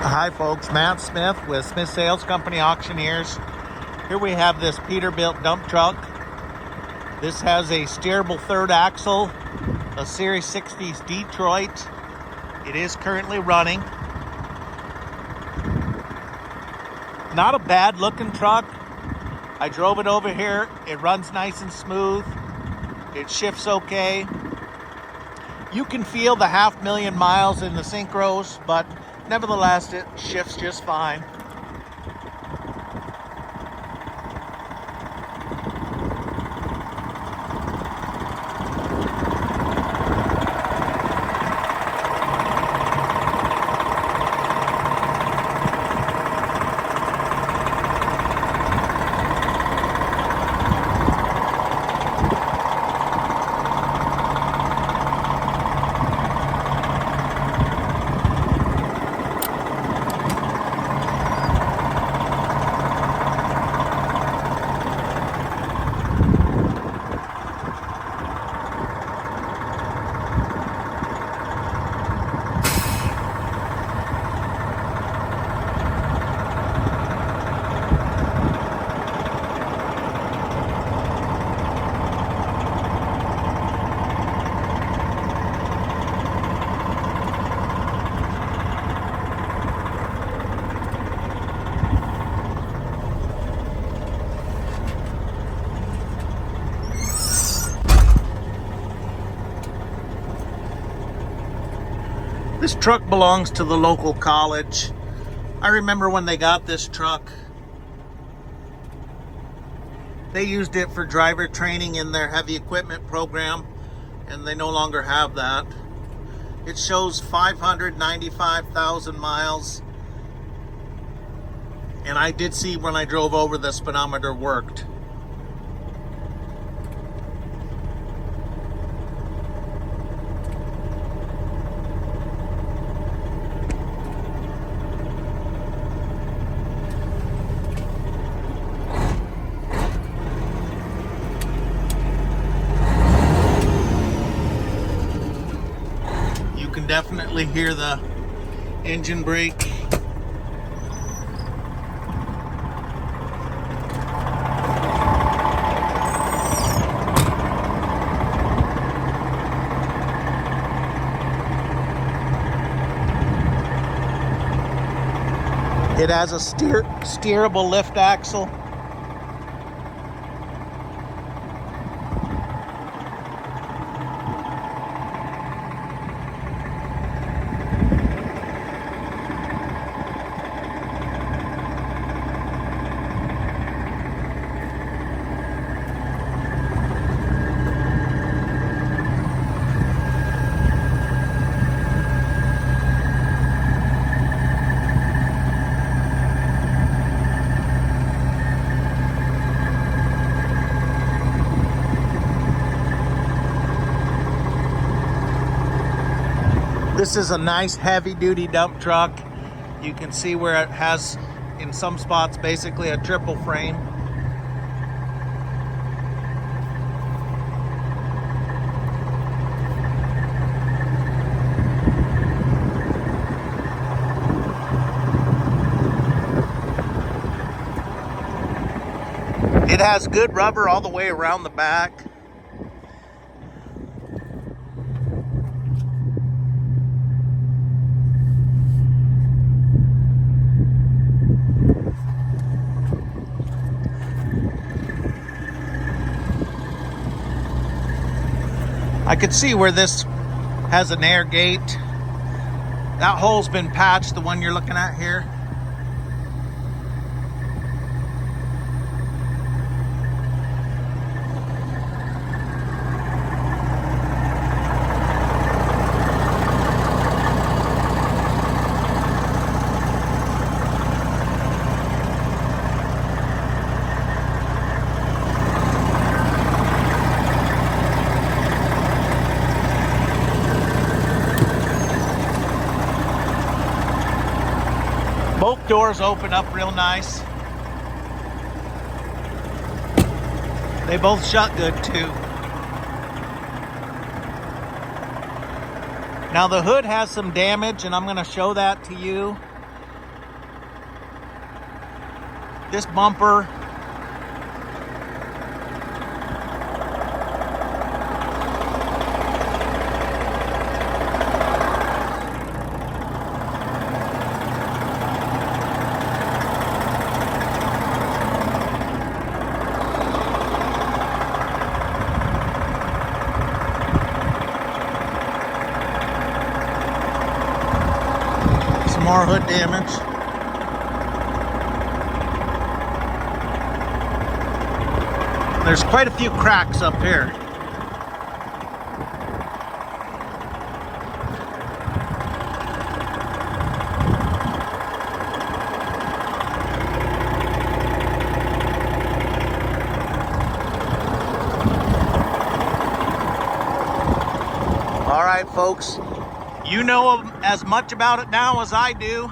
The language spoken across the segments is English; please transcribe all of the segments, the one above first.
Hi folks, Matt Smith with Smith Sales Company Auctioneers. Here we have this Peterbilt dump truck. This has a steerable third axle, a Series 60s Detroit. It is currently running. Not a bad looking truck. I drove it over here. It runs nice and smooth. It shifts okay. You can feel the 500,000 miles in the synchros, but nevertheless, it shifts just fine. This truck belongs to the local college. I remember when they got this truck, they used it for driver training in their heavy equipment program, and they no longer have that. It shows 595,000 miles, and I did see when I drove over the speedometer worked. You can definitely hear the engine brake. It has a steerable lift axle. This is a nice heavy-duty dump truck. You can see where it has, in some spots, basically a triple frame. It has good rubber all the way around the back. I could see where this has an air gate. That hole's been patched, the one you're looking at here. Both doors open up real nice. They both shut good too. Now the hood has some damage, and I'm going to show that to you. This bumper, some more hood damage. There's quite a few cracks up here. All right, folks, you know as much about it now as I do.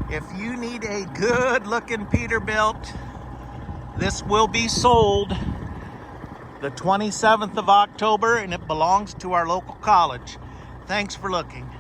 If you need a good looking Peterbilt, this will be sold the 27th of October, and it belongs to our local college. Thanks for looking.